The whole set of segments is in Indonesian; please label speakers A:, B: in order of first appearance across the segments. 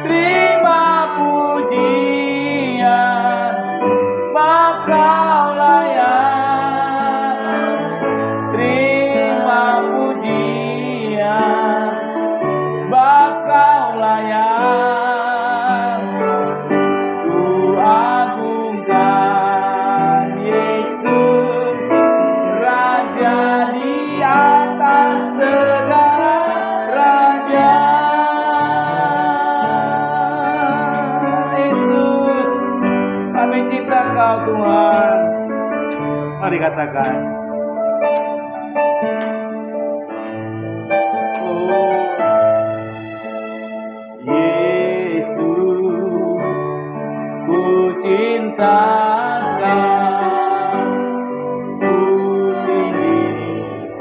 A: Terima pujian, sebab Kau layak. Terima pujian, sebab Kau layak. Ku agungkan Yesus, Raja di atas segala raja. Yesus, kami cinta Kau Tuhan. Mari katakan. Oh, Yesus, ku cinta Kau, ku tinggikan,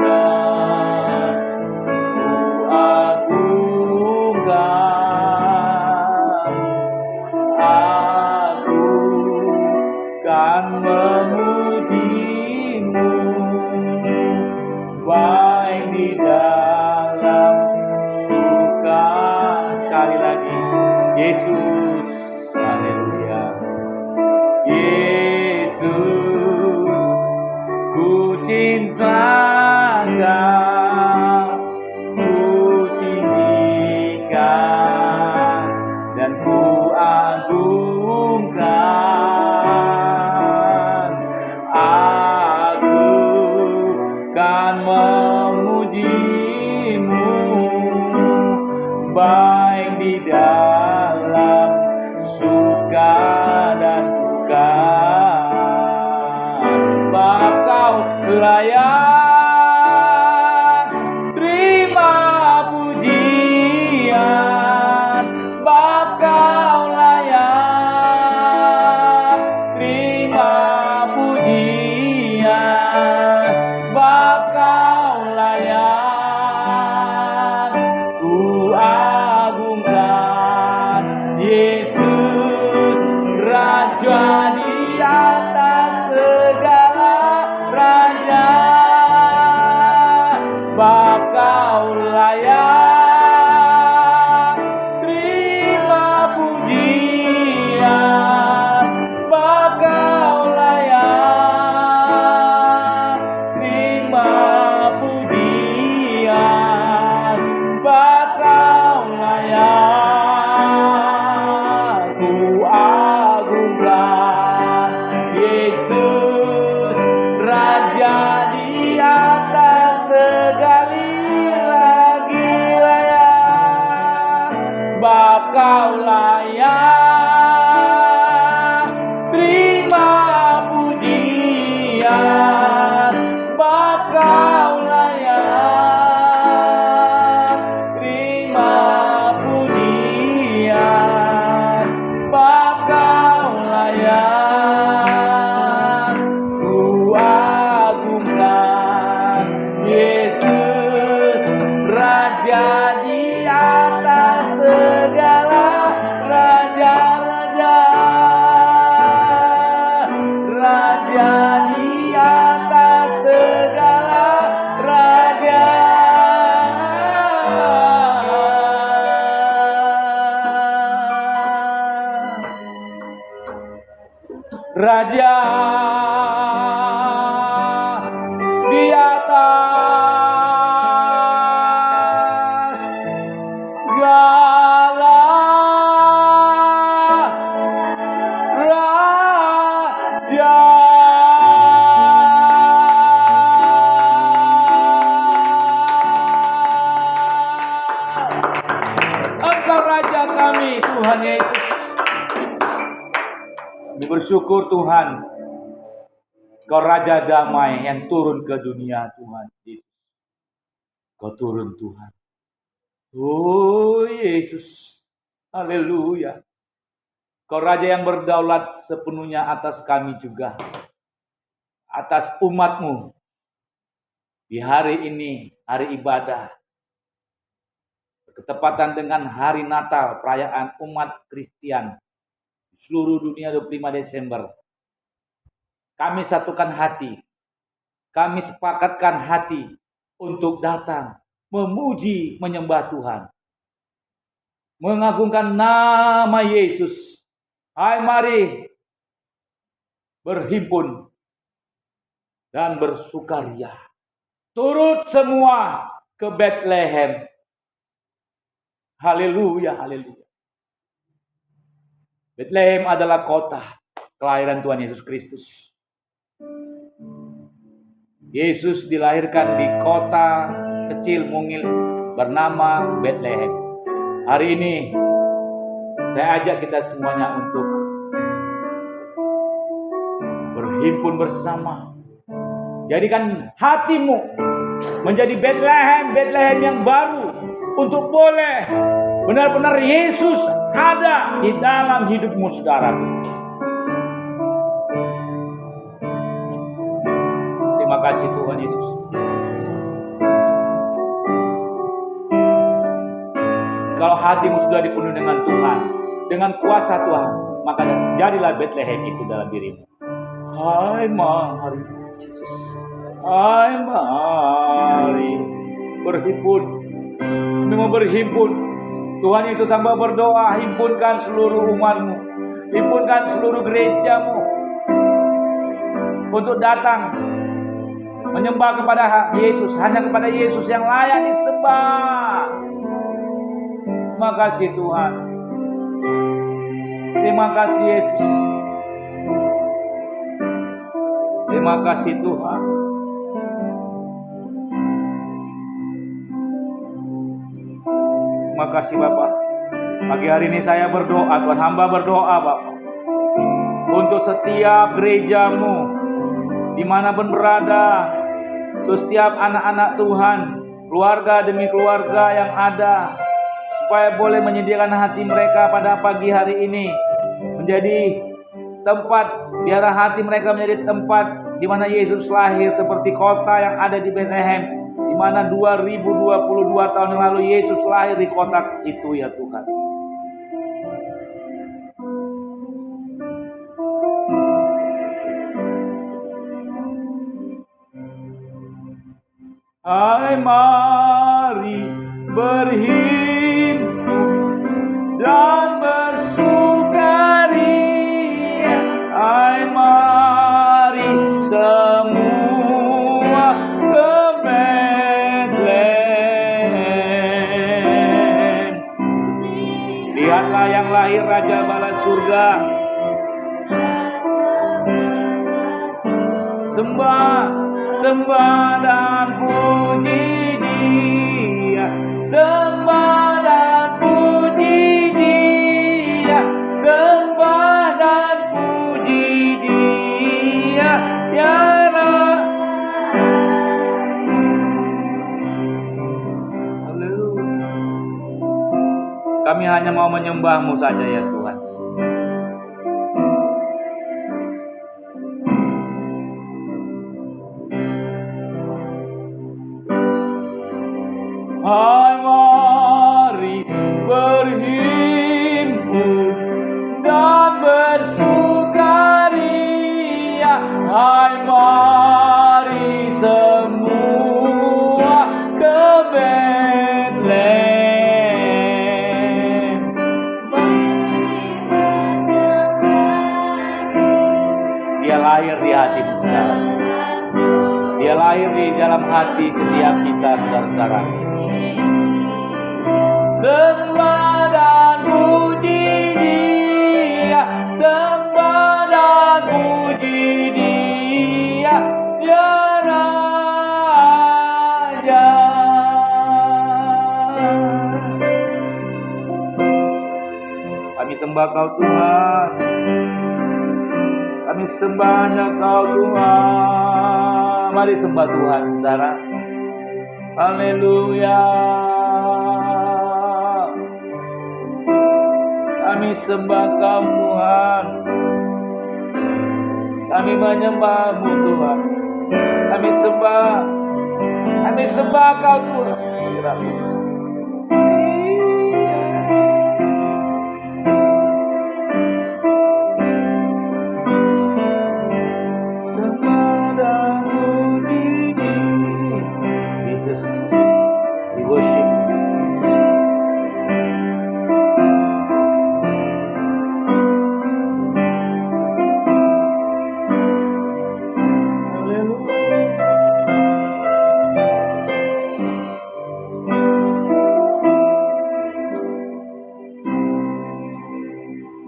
A: ku agungkan. Aku kan memuji-Mu, baik di dalam suka. Sekali lagi, Yesus, haleluya. Yesus, ku cinta Kau, ku tinggikan, dan ku agungkan. Aku kan memuji-Mu, baik di dalam suka dan duka. Sebab Kau layak. Terima pujian, sebab Kau layak. Terima pujian, sebab Kau layak. Ku agungkan Yesus, Raja di atas segala raja. Sebab Kau layak. Terima pujian, sebab Kau layak. Terima pujian, sebab Kau layak. Ku agungkan Yesus, Raja di atas sekali lagi layak. Sebab Kau layak. Terima pujian, sebab Kau layak. Terima pujian, sebab Kau layak. Ku agungkan Yesus, Raja di atas segala raja-raja. Raja di atas segala raja. Raja di atas segala raja. Engkau Raja kami, Tuhan Yesus. Kami bersyukur Tuhan, Kau Raja damai yang turun ke dunia Tuhan Yesus. Kau turun Tuhan. Oh Yesus, haleluya. Kau Raja yang berdaulat sepenuhnya atas kami juga, atas umat-Mu. Di hari ini, hari ibadah, bertepatan dengan hari Natal, perayaan umat Kristen seluruh dunia 25 Desember. Kami satukan hati, kami sepakatkan hati untuk datang memuji, menyembah Tuhan. mengagungkan nama Yesus. Hai, mari berhimpun dan bersukaria. Turut semua ke Bethlehem. Haleluya, haleluya. Bethlehem adalah kota kelahiran Tuhan Yesus Kristus. Yesus dilahirkan di kota kecil mungil bernama Bethlehem. Hari ini saya ajak kita semuanya untuk berhimpun bersama. Jadikan hatimu menjadi Bethlehem yang baru, untuk boleh benar-benar Yesus ada di dalam hidupmu, saudara. Terima kasih Tuhan Yesus. Kalau hatimu sudah dipenuhi dengan Tuhan, dengan kuasa Tuhan, maka jadilah Bethlehem itu dalam dirimu. Hai, mari Yesus. Hai, mari berhimpun. Memang berhimpun. Tuhan Yesus hamba berdoa, himpunkan seluruh umatmu, himpunkan seluruh gerejamu untuk datang menyembah kepada Yesus. Hanya kepada Yesus yang layak disembah. Terima kasih Tuhan. Terima kasih Yesus. Terima kasih Tuhan. Terima kasih Bapak. Pagi hari ini saya berdoa, Tuhan, hamba berdoa Bapak, untuk setiap gerejamu dimanapun berada, untuk setiap anak-anak Tuhan, keluarga demi keluarga yang ada, supaya boleh menyediakan hati mereka pada pagi hari ini menjadi tempat, biar hati mereka menjadi tempat di mana Yesus lahir, seperti kota yang ada di Bethlehem, di mana 2022 tahun yang lalu Yesus lahir di kota itu, ya Tuhan. Hai, mari berhimpun dan bersukaria. Hai, mari semua ke Bethlehem. Lihatlah yang lahir Raja Bala Surga. Sembah dan puji Dia, sembah dan puji Dia, sembah dan puji Dia, ya Rabb. Haleluya. Kami hanya mau menyembah-Mu saja, ya Tuhan. Hai, mari berhimpun dan bersukaria. Hai, mari semua ke Bethlehem. Dia lahir di hatimu, saudara. Dia lahir di dalam hati setiap kita, saudara-saudara. Sembah dan puji Dia, sembah dan puji Dia, ya Raja. Kami sembah Kau Tuhan, kami sembahnya Kau Tuhan. Mari sembah Tuhan, saudara. Haleluya. Kami sembah Kau Tuhan. Kami menyembah-Mu Tuhan. Kami sembah Kau Tuhan. Sembah dan puji Dia. Jesus, we worship.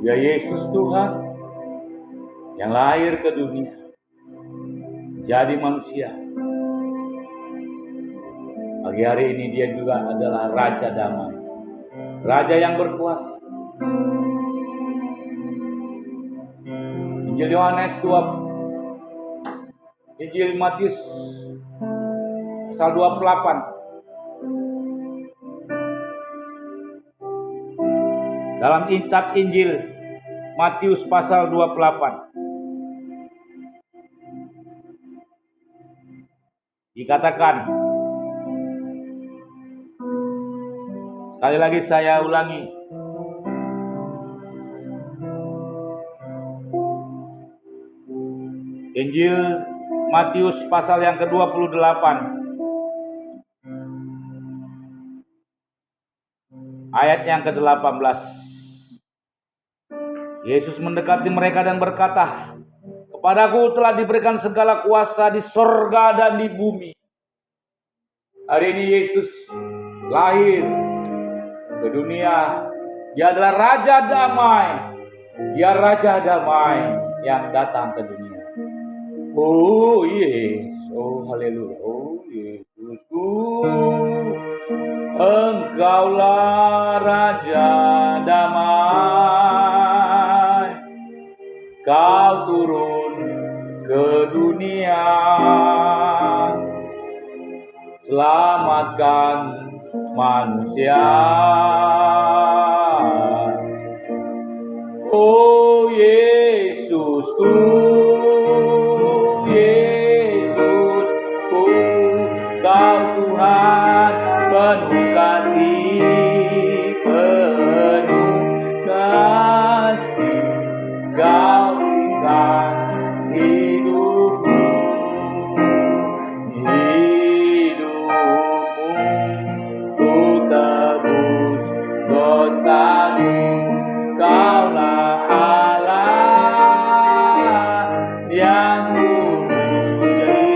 A: Ya Yesus Tuhan yang lahir ke dunia, jadi manusia. Pagi hari ini dia juga adalah Raja Damai, Raja yang berkuasa. Injil Yohanes 2, Injil Matius pasal 28. Dalam kitab Injil Matius pasal 28 dikatakan, sekali lagi saya ulangi, Injil Matius pasal yang ke-28 ayat yang ke-18. Yesus mendekati mereka dan berkata, "Kepadaku telah diberikan segala kuasa di sorga dan di bumi." Hari ini Yesus lahir ke dunia. Dia adalah Raja Damai. Dia Raja Damai yang datang ke dunia. Oh Yesus, oh haleluya, oh Yesusku, Engkaulah Raja Damai. Kau turun ke dunia, selamatkan manusia. Oh Yesusku, Yesusku, Kau Tuhan penuh kasih, Kau berikan hidupmu, ku tebus dosamu. Kaulah Allah yang ku puji,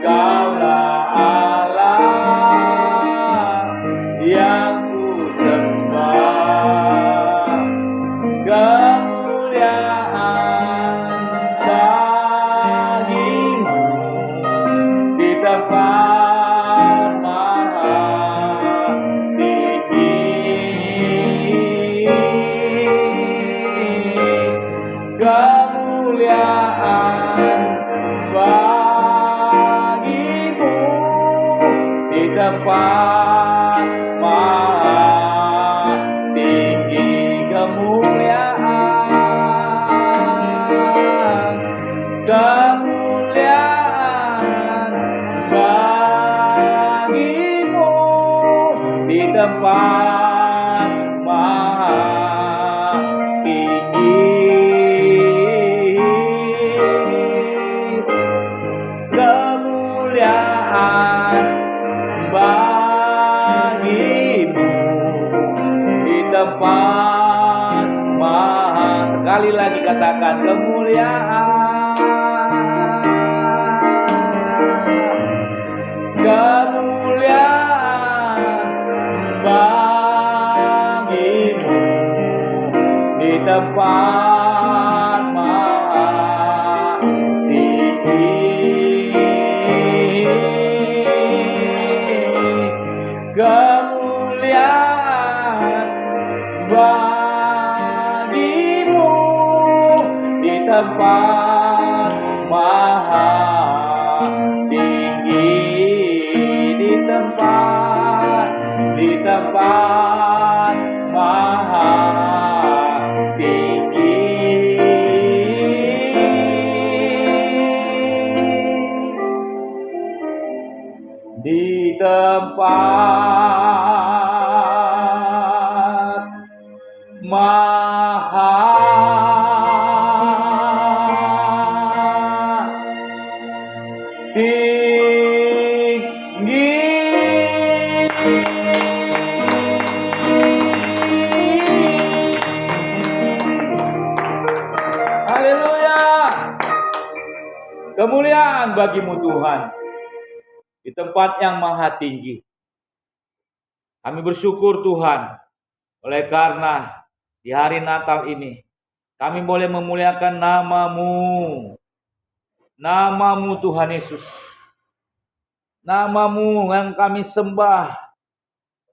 A: Kaulah Allah yang ku sembah. Kemuliaan bagimu di tempat maha tinggi. Kemuliaan bagimu di tempat maha tinggi. Kemuliaan bagimu di tempat maha tinggi. Kemuliaan bagimu di tempat maha. Sekali lagi katakan, kemuliaan bagimu di tempat maha tinggi. Kemuliaan bagimu di tempat maha tinggi, di tempat maha tinggi. Di tempat maha tinggi. Haleluya. Kemuliaan bagimu Tuhan di tempat yang maha tinggi. Kami bersyukur Tuhan oleh karena di hari Natal ini kami boleh memuliakan nama-Mu. Nama-Mu Tuhan Yesus. Nama-Mu yang kami sembah.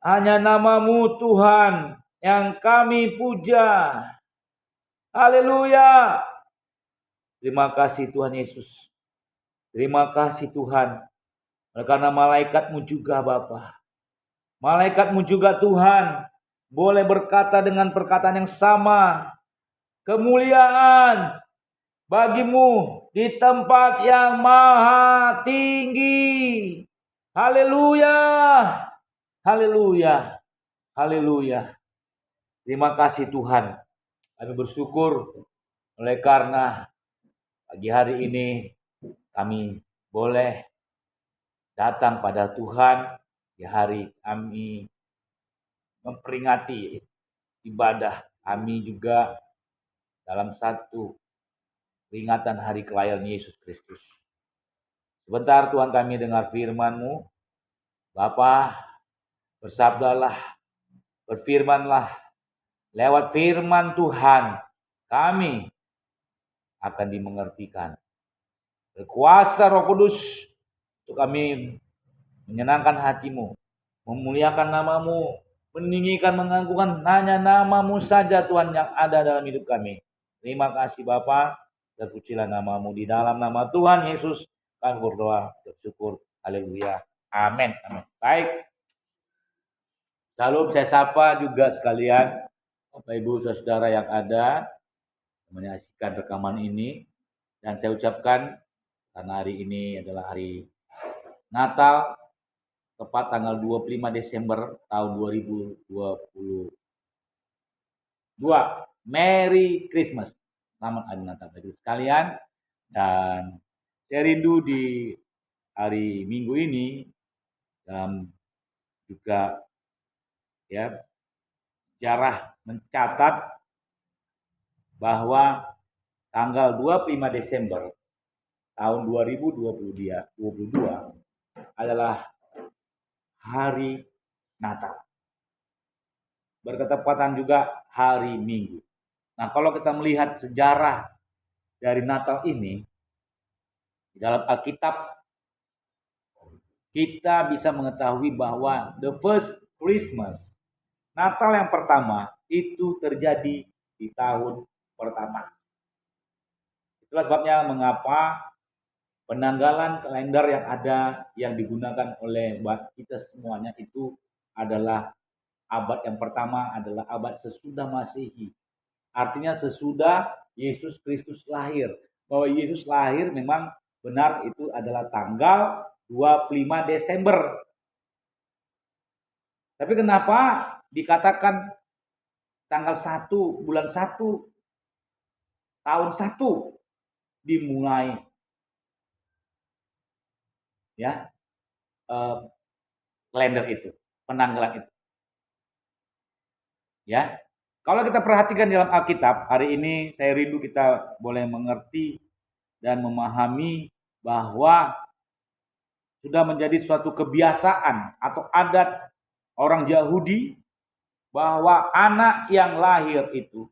A: Hanya nama-Mu Tuhan yang kami puja. Haleluya. Terima kasih Tuhan Yesus. Terima kasih Tuhan. Karena malaikat-Mu juga Bapa. Malaikat-Mu juga Tuhan boleh berkata dengan perkataan yang sama. Kemuliaan bagi-Mu di tempat yang maha tinggi. Haleluya. Haleluya. Haleluya. Terima kasih Tuhan. Kami bersyukur oleh karena pagi hari ini kami boleh datang pada Tuhan di hari kami memperingati ibadah kami juga dalam satu peringatan hari kelahiran Yesus Kristus. Sebentar Tuhan kami dengar firman-Mu. Bapa, bersabdalah, berfirmanlah. Lewat firman Tuhan kami akan dimengertikan. Berkuasa Roh Kudus untuk kami menyenangkan hati-Mu, memuliakan nama-Mu, meninggikan, mengagungkan hanya nama-Mu saja Tuhan yang ada dalam hidup kami. Terima kasih Bapa, terpujilah nama-Mu di dalam nama Tuhan Yesus. Kami berdoa, bersyukur. Haleluya. Amin. Amin. Baik. Salam saya sapa juga sekalian Bapak Ibu Saudara yang ada menyaksikan rekaman ini, dan saya ucapkan karena hari ini adalah hari Natal tepat tanggal 25 Desember tahun 2022. Merry Christmas. Selamat hari Natal bagi sekalian, dan saya rindu di hari Minggu ini juga sejarah mencatat bahwa tanggal 25 Desember tahun 2022 adalah hari Natal. Bertepatan juga hari Minggu. Nah, kalau kita melihat sejarah dari Natal ini di dalam Alkitab, kita bisa mengetahui bahwa the first Christmas, Natal yang pertama itu terjadi di tahun pertama. Itulah sebabnya mengapa penanggalan kalender yang ada yang digunakan oleh kita semuanya itu adalah abad yang pertama adalah abad sesudah Masehi. Artinya sesudah Yesus Kristus lahir. Bahwa Yesus lahir memang benar itu adalah tanggal 25 Desember. Tapi kenapa dikatakan tanggal 1 bulan 1 tahun 1 dimulai kalender itu, penanggalan itu. Ya. Kalau kita perhatikan dalam Alkitab, hari ini saya rindu kita boleh mengerti dan memahami bahwa sudah menjadi suatu kebiasaan atau adat orang Yahudi bahwa anak yang lahir itu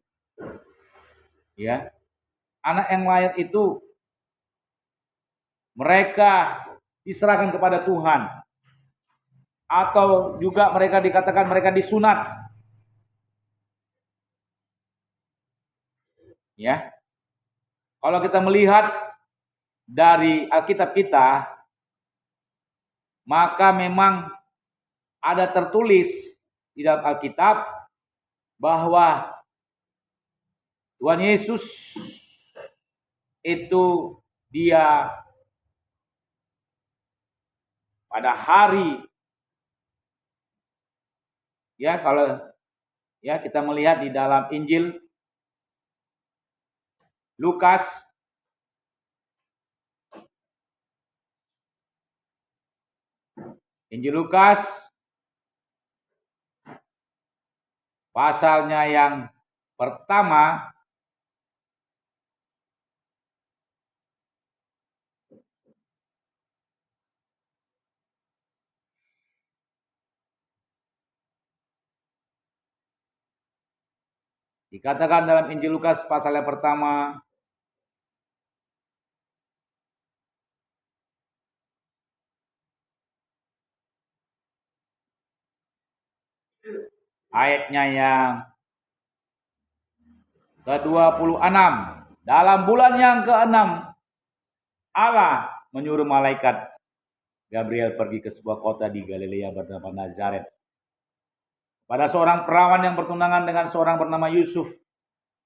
A: mereka diserahkan kepada Tuhan, atau juga mereka dikatakan mereka disunat. Ya. Kalau kita melihat dari Alkitab kita, maka memang ada tertulis di dalam Alkitab bahwa Tuhan Yesus itu dia pada hari kalau kita melihat di dalam Injil Lukas pasalnya yang pertama Dikatakan dalam Injil Lukas pasal yang pertama, ayatnya yang ke-26. Dalam bulan yang ke-6, Allah menyuruh malaikat Gabriel pergi ke sebuah kota di Galilea bernama Nazaret, pada seorang perawan yang bertunangan dengan seorang bernama Yusuf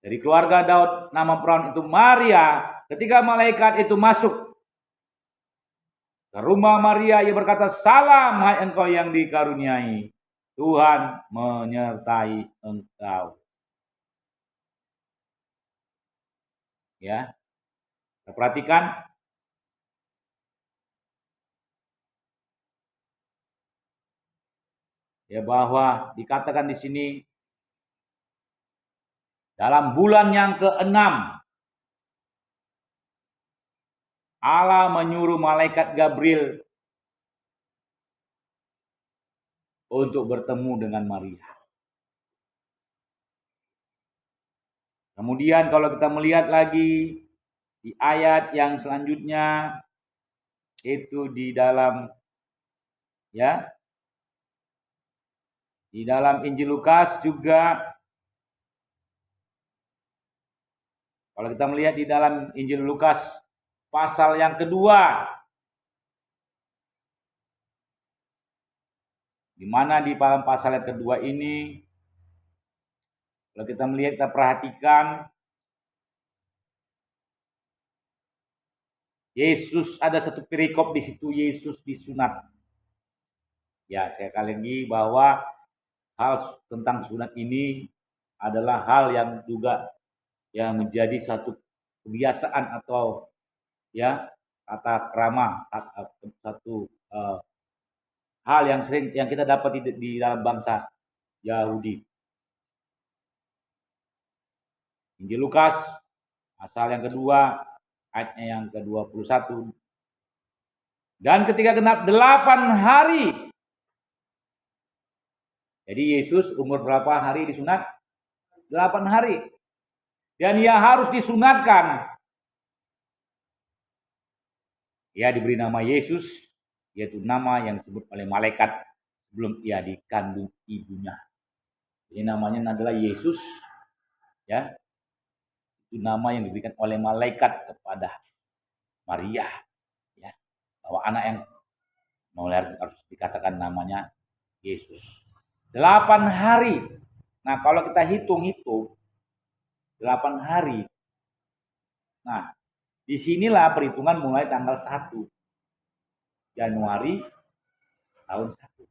A: dari keluarga Daud. Nama perawan itu Maria. Ketika malaikat itu masuk ke rumah Maria, ia berkata, "Salam, hai engkau yang dikaruniai, Tuhan menyertai engkau." Ya, perhatikan ya bahwa dikatakan di sini dalam bulan yang ke-6 Allah menyuruh malaikat Gabriel untuk bertemu dengan Maria. Kemudian kalau kita melihat lagi di ayat yang selanjutnya, itu di dalam Injil Lukas juga, kalau kita melihat di dalam Injil Lukas pasal yang kedua, di mana di dalam pasal yang kedua ini, kalau kita melihat, kita perhatikan, Yesus, ada satu perikop di situ, Yesus disunat. Ya, sekali lagi bahwa hal tentang sunat ini adalah hal yang juga yang menjadi satu kebiasaan atau tata krama, satu hal yang sering yang kita dapat di dalam bangsa Yahudi. Injil Lukas pasal yang kedua ayatnya yang ke-21. Dan ketika genap 8 hari. Jadi Yesus umur berapa hari disunat? 8 hari. Dan ia harus disunatkan. Ia diberi nama Yesus, yaitu nama yang disebut oleh malaikat sebelum ia dikandung ibunya. Jadi namanya adalah Yesus, ya. Itu nama yang diberikan oleh malaikat kepada Maria, ya. Bahwa anak yang melahirkan harus dikatakan namanya Yesus. 8 hari. Nah, kalau kita hitung-hitung 8 hari. Nah, disinilah perhitungan mulai tanggal 1 Januari tahun 1.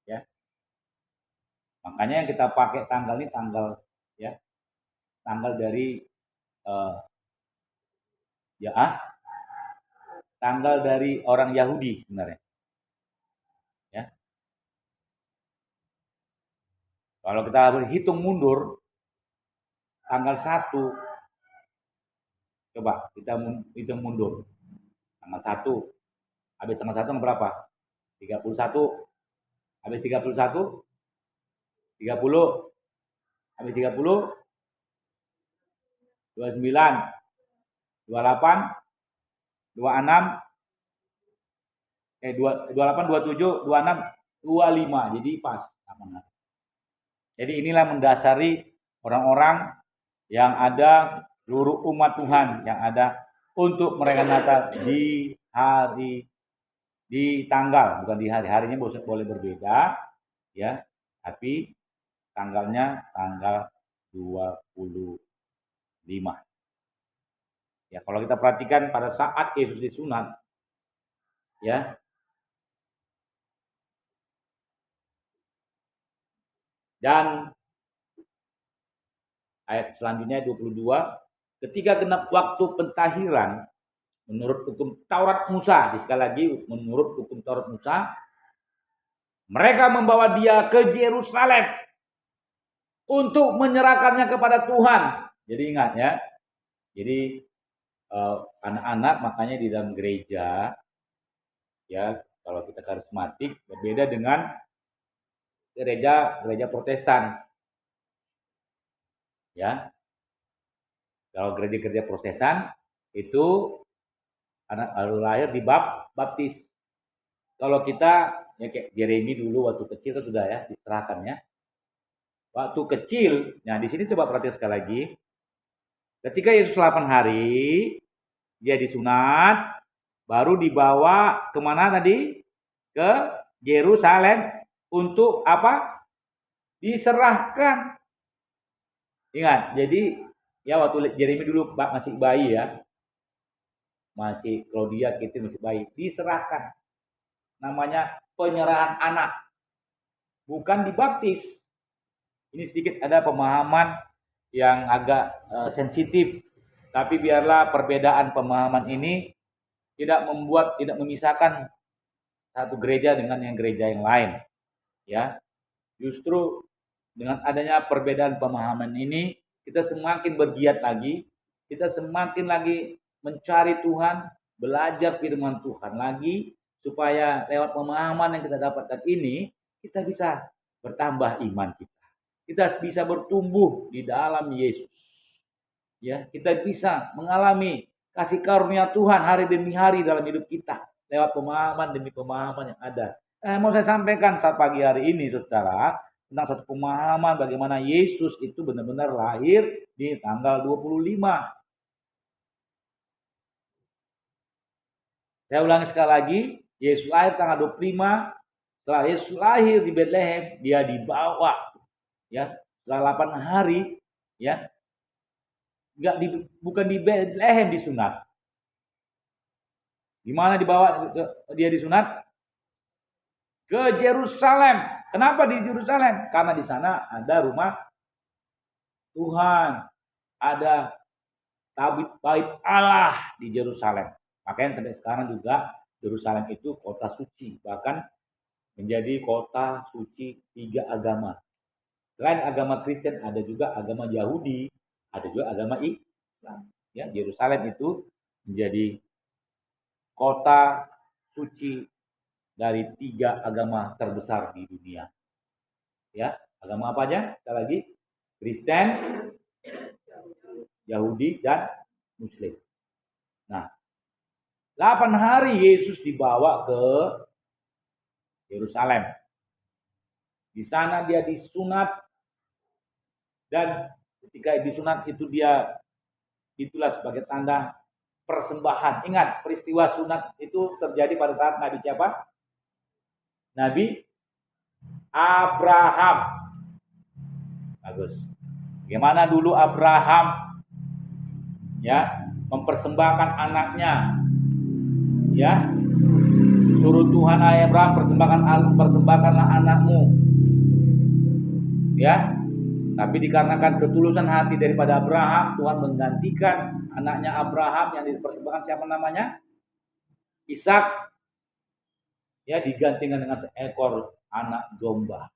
A: Ya. Makanya yang kita pakai tanggal ini tanggal dari tanggal dari orang Yahudi sebenarnya. Ya. Kalau kita berhitung mundur tanggal 1, coba kita hitung mundur. Tanggal 1, habis tanggal 1 berapa? 31, habis 31, 30, habis 30, 29, 28, 26, 28, 27, 26, 25. Jadi pas. Jadi inilah mendasari orang-orang yang ada, seluruh umat Tuhan yang ada, untuk merayakan Natal di tanggal, bukan di hari. Harinya boleh berbeda, ya, tapi tanggalnya tanggal 25. Ya, kalau kita perhatikan pada saat Yesus disunat, ya, dan ayat selanjutnya 22, ketika genap waktu pentahiran menurut hukum Taurat Musa, sekali lagi menurut hukum Taurat Musa, mereka membawa dia ke Yerusalem untuk menyerahkannya kepada Tuhan. Jadi ingat ya, jadi anak-anak makanya di dalam gereja, ya, kalau kita karismatik berbeda dengan gereja Protestan. Ya. Kalau gereja Protestan itu anak baru lahir baptis. Kalau kita ya kayak Jeremy dulu waktu kecil kan sudah ya diserahkan ya. Waktu kecil, nah di sini coba perhatikan sekali lagi. Ketika Yesus 8 hari, dia disunat, baru dibawa kemana tadi? Ke Yerusalem untuk apa? Diserahkan. Ingat, jadi ya waktu Jeremy dulu masih bayi ya, masih Claudia kita masih bayi, diserahkan. Namanya penyerahan anak, bukan dibaptis. Ini sedikit ada pemahaman yang agak sensitif, tapi biarlah perbedaan pemahaman ini tidak memisahkan satu gereja dengan yang gereja yang lain. Ya, justru dengan adanya perbedaan pemahaman ini, kita semakin bergiat lagi, kita semakin lagi mencari Tuhan, belajar firman Tuhan lagi, supaya lewat pemahaman yang kita dapatkan ini, kita bisa bertambah iman kita. Kita bisa bertumbuh di dalam Yesus. Ya, kita bisa mengalami kasih karunia Tuhan hari demi hari dalam hidup kita lewat pemahaman demi pemahaman yang ada. Mau saya sampaikan saat pagi hari ini, saudara, tentang satu pemahaman bagaimana Yesus itu benar-benar lahir di tanggal 25. Saya ulangi sekali lagi, Yesus lahir tanggal 25. Setelah Yesus lahir di Bethlehem, dia dibawa ya setelah 8 hari ya, bukan di Bethlehem disunat. Di mana dibawa dia disunat? Ke Yerusalem. Kenapa di Yerusalem? Karena di sana ada rumah Tuhan, ada bait Allah di Yerusalem. Makanya sampai sekarang juga Yerusalem itu kota suci, bahkan menjadi kota suci 3 agama. Selain agama Kristen ada juga agama Yahudi, ada juga agama Islam. Ya, Yerusalem itu menjadi kota suci dari 3 agama terbesar di dunia. Ya, agama apa aja? Sekali lagi, Kristen, Yahudi, dan Muslim. Nah, 8 hari Yesus dibawa ke Yerusalem. Di sana dia disunat, dan ketika disunat itu itulah sebagai tanda persembahan. Ingat, peristiwa sunat itu terjadi pada saat Nabi siapa? Nabi Abraham. Bagus. Bagaimana dulu Abraham ya mempersembahkan anaknya, ya suruh Tuhan Abraham persembahkanlah anakmu, ya. Tapi dikarenakan ketulusan hati daripada Abraham, Tuhan menggantikan anaknya Abraham yang dipersembahkan siapa namanya? Ishak. Ya, digantikan dengan seekor anak domba.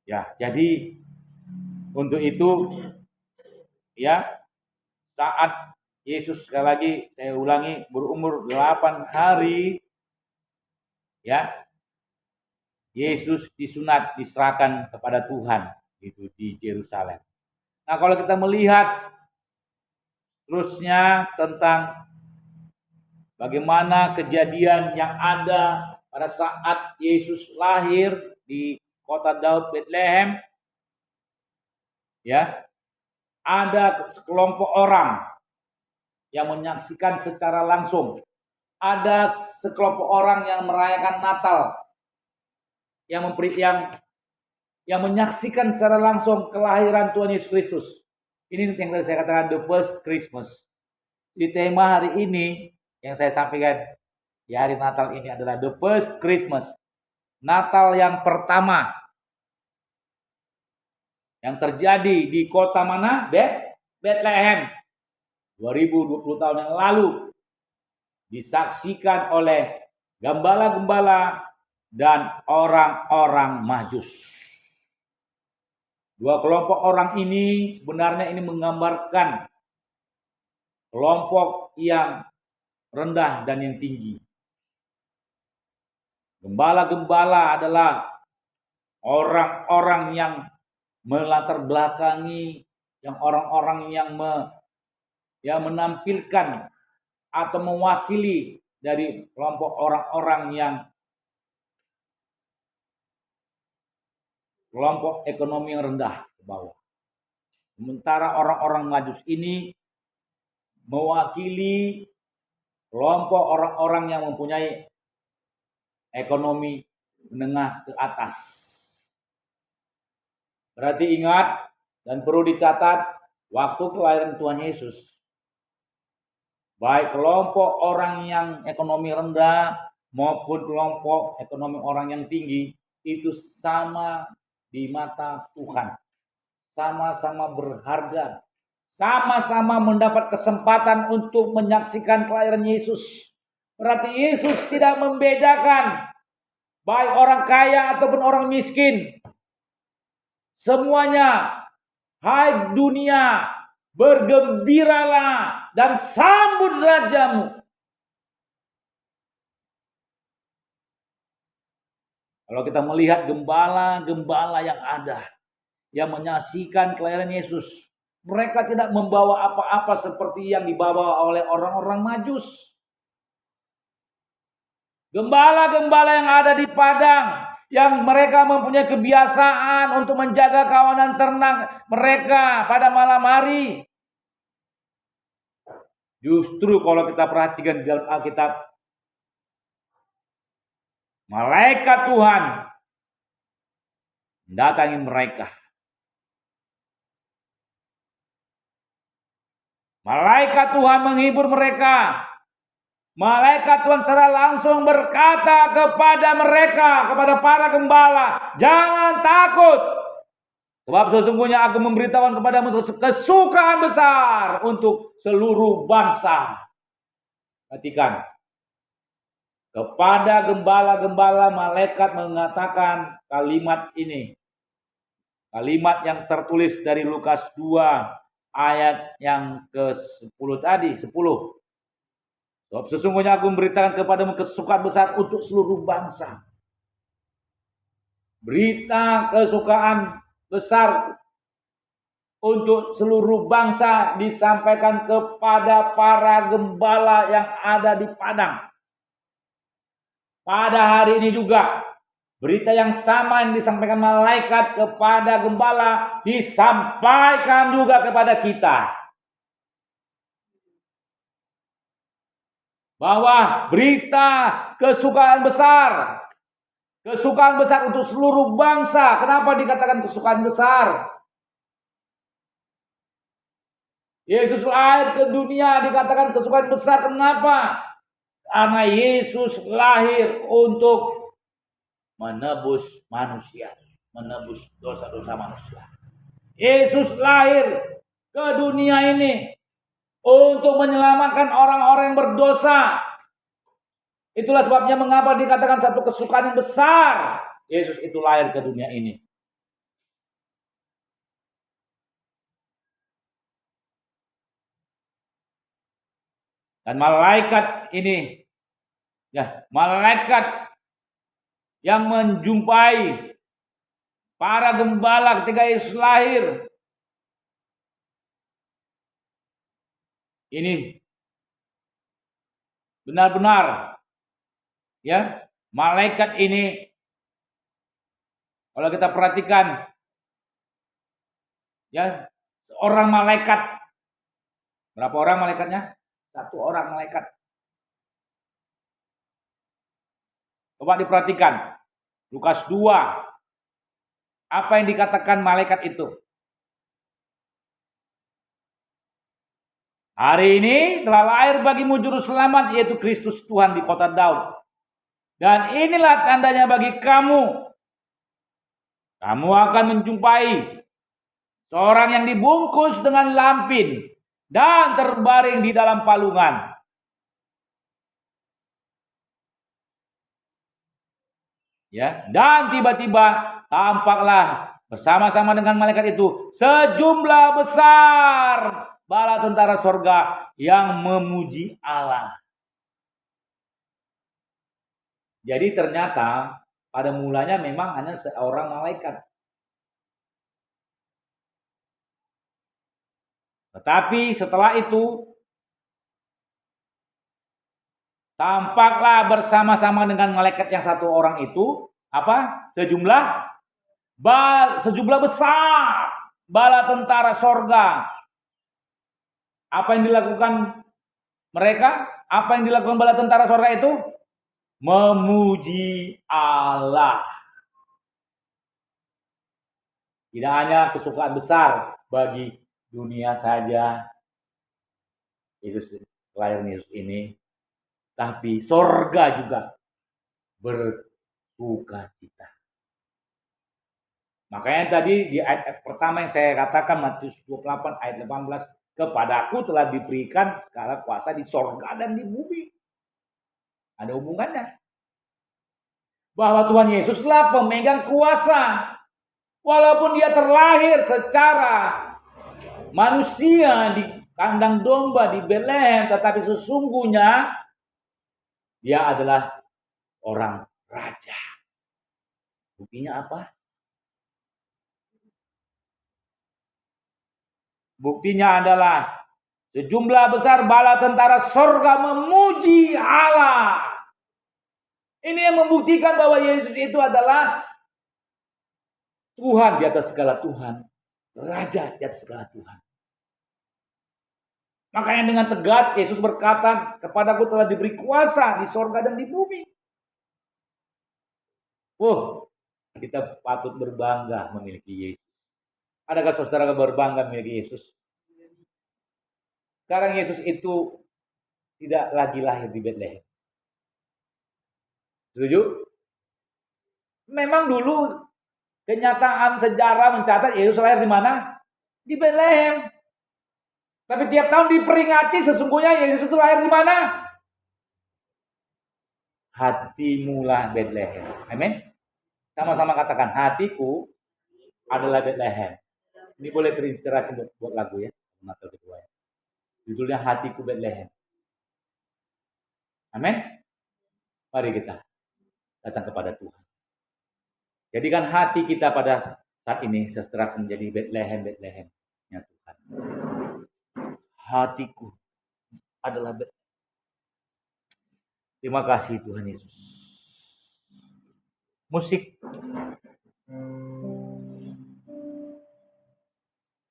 A: Ya, jadi untuk itu ya saat Yesus, sekali lagi saya ulangi, berumur 8 hari ya, Yesus disunat, diserahkan kepada Tuhan itu di Yerusalem. Nah, kalau kita melihat terusnya tentang bagaimana kejadian yang ada pada saat Yesus lahir di kota Daud Bethlehem, ya, ada sekelompok orang yang menyaksikan secara langsung. Ada sekelompok orang yang merayakan Natal, yang menyaksikan secara langsung kelahiran Tuhan Yesus Kristus. Ini yang tadi saya katakan the first Christmas. Di tema hari ini yang saya sampaikan di hari Natal ini adalah the first Christmas. Natal yang pertama yang terjadi di kota mana? Bethlehem. 2020 tahun yang lalu disaksikan oleh gembala-gembala dan orang-orang Majus. 2 kelompok orang ini sebenarnya ini menggambarkan kelompok yang rendah dan yang tinggi. Gembala-gembala adalah orang-orang yang melatar belakangi, yang orang-orang yang menampilkan atau mewakili dari kelompok orang-orang yang kelompok ekonomi yang rendah ke bawah. Sementara orang-orang Majus ini mewakili kelompok orang-orang yang mempunyai ekonomi menengah ke atas. Berarti ingat dan perlu dicatat, waktu kelahiran Tuhan Yesus, baik kelompok orang yang ekonomi rendah maupun kelompok ekonomi orang yang tinggi, itu sama di mata Tuhan. Sama-sama berharga. Sama-sama mendapat kesempatan untuk menyaksikan kelahiran Yesus. Berarti Yesus tidak membedakan baik orang kaya ataupun orang miskin. Semuanya, hai dunia, bergembiralah dan sambut rajamu. Kalau kita melihat gembala-gembala yang ada, yang menyaksikan kelahiran Yesus, mereka tidak membawa apa-apa seperti yang dibawa oleh orang-orang Majus. Gembala-gembala yang ada di padang, yang mereka mempunyai kebiasaan untuk menjaga kawanan ternak mereka pada malam hari. Justru kalau kita perhatikan di dalam Alkitab, malaikat Tuhan mendatangi mereka. Malaikat Tuhan menghibur mereka. Malaikat Tuhan secara langsung berkata kepada mereka, kepada para gembala, jangan takut. Sebab sesungguhnya aku memberitahukan kepadamu kesukaan besar untuk seluruh bangsa. Perhatikan. Kepada gembala-gembala malaikat mengatakan kalimat ini. Kalimat yang tertulis dari Lukas 2 ayat yang ke-10 tadi, 10. Sebab sesungguhnya aku memberitakan kepadamu kesukaan besar untuk seluruh bangsa. Berita kesukaan besar untuk seluruh bangsa disampaikan kepada para gembala yang ada di padang. Pada hari ini juga, berita yang sama yang disampaikan malaikat kepada gembala disampaikan juga kepada kita. Bahwa berita kesukaan besar untuk seluruh bangsa. Kenapa dikatakan kesukaan besar? Yesus lahir ke dunia dikatakan kesukaan besar. Kenapa? Karena Yesus lahir untuk menebus manusia, menebus dosa-dosa manusia. Yesus lahir ke dunia ini untuk menyelamatkan orang-orang yang berdosa. Itulah sebabnya mengapa dikatakan satu kesukaan yang besar. Yesus itu lahir ke dunia ini. Dan malaikat ini, malaikat yang menjumpai para gembala ketika Yesus lahir, ini benar-benar malaikat ini kalau kita perhatikan seorang malaikat, berapa orang malaikatnya? Satu orang malaikat. Coba diperhatikan Lukas 2, apa yang dikatakan malaikat itu? Hari ini telah lahir bagimu juru selamat, yaitu Kristus Tuhan di kota Daud. Dan inilah tandanya bagi kamu. Kamu akan menjumpai seorang yang dibungkus dengan lampin dan terbaring di dalam palungan. Dan tiba-tiba tampaklah bersama-sama dengan malaikat itu sejumlah besar bala tentara sorga yang memuji Allah. Jadi ternyata pada mulanya memang hanya seorang malaikat. Tetapi setelah itu tampaklah bersama-sama dengan malaikat yang satu orang itu apa? Sejumlah besar bala tentara sorga. Apa yang dilakukan mereka? Apa yang dilakukan bala tentara sorga itu? Memuji Allah. Tidak hanya kesukaan besar bagi dunia saja kelahiran Yesus ini, tapi sorga juga bersuka cita. Makanya tadi di ayat pertama yang saya katakan, Matius 28 ayat 18, kepadaku telah diberikan segala kuasa di sorga dan di bumi. Ada hubungannya. Bahwa Tuhan Yesuslah pemegang kuasa. Walaupun dia terlahir secara manusia di kandang domba di Betlehem, tetapi sesungguhnya dia adalah orang raja. Buktinya apa? Buktinya adalah sejumlah besar bala tentara sorga memuji Allah. Ini yang membuktikan bahwa Yesus itu adalah Tuhan di atas segala Tuhan, Raja di atas segala Tuhan. Makanya dengan tegas Yesus berkata, kepadaku telah diberi kuasa di sorga dan di bumi. Kita patut berbangga memiliki Yesus. Adakah saudara berbangga memiliki Yesus? Sekarang Yesus itu tidak lagi lahir di Betlehem. Setuju? Memang dulu kenyataan sejarah mencatat Yesus lahir di mana? Di Betlehem. Tapi tiap tahun diperingati sesungguhnya Yesus itu lahir di mana? Hatimulah Betlehem. Amin. Sama-sama katakan, hatiku adalah Betlehem. Ini boleh terinspirasi buat lagu ya. Natal kedua ya. Judulnya Hatiku Betlehem. Amin. Mari kita datang kepada Tuhan. Jadikan hati kita pada saat ini setelah menjadi Betlehem-Betlehem-nya Tuhan. Hatiku adalah Betlehem. Terima kasih Tuhan Yesus. Musik.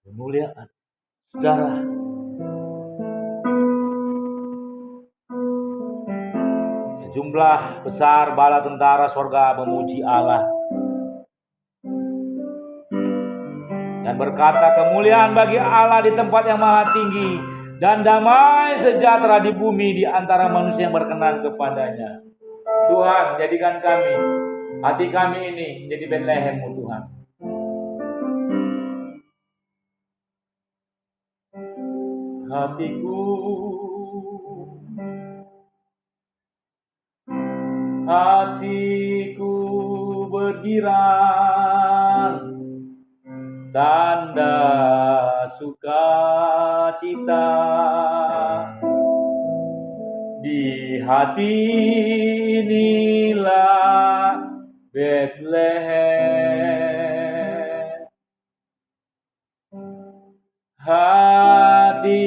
A: Kemuliaan. Saudara. Sejumlah besar bala tentara sorga memuji Allah. Dan berkata, kemuliaan bagi Allah di tempat yang maha tinggi, dan damai sejahtera di bumi di antara manusia yang berkenan kepadanya. Tuhan, jadikan kami, hati kami ini menjadi Betlehem-Mu Tuhan. Hatiku bergirang, tanda sukacita di hati inilah Betlehem. Hatiku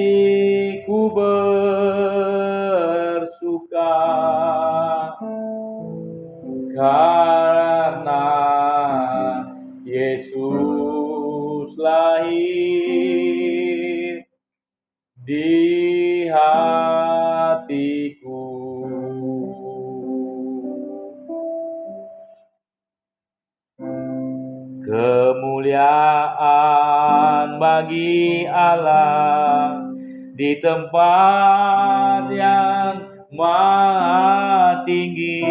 A: bersuka karena Yesus lahir di hatiku. Kemuliaan bagi Allah di tempat yang maha tinggi,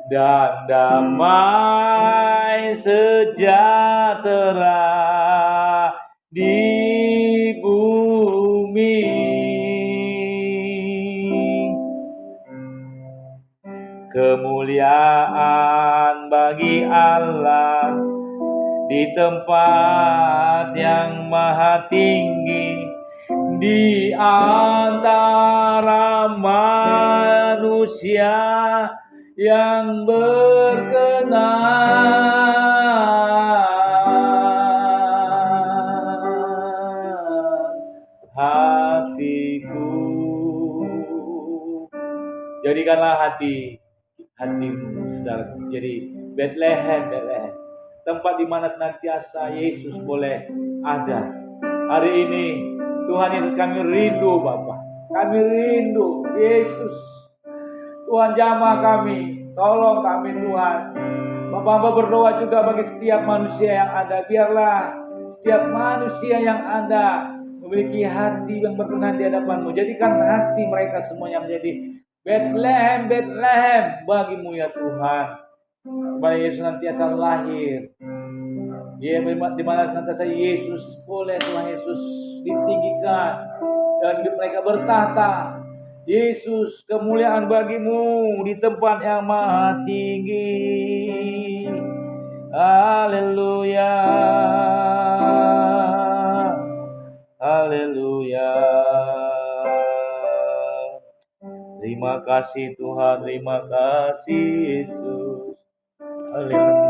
A: dan damai sejahtera di bumi. Kemuliaan bagi Allah di tempat yang maha tinggi, di antara manusia yang berkenan hatiku. Jadikanlah hatimu, saudara, jadi Bethlehem, tempat di mana senantiasa Yesus boleh ada. Hari ini Tuhan Yesus, kami rindu Bapa, kami rindu Yesus. Tuhan jamah kami, tolong kami Tuhan. Bapak hamba berdoa juga bagi setiap manusia yang ada. Biarlah setiap manusia yang ada memiliki hati yang berkenan di hadapan-Mu. Jadikan hati mereka semuanya menjadi Bethlehem, Bethlehem bagimu ya Tuhan. Di mana Yesus nantiasa lahir. Ya, di mana senantiasa Yesus boleh Tuhan Yesus ditinggikan dan hidup mereka bertahta. Yesus, kemuliaan bagimu di tempat yang maha tinggi. Haleluya, haleluya. Terima kasih Tuhan, terima kasih Yesus. Haleluya.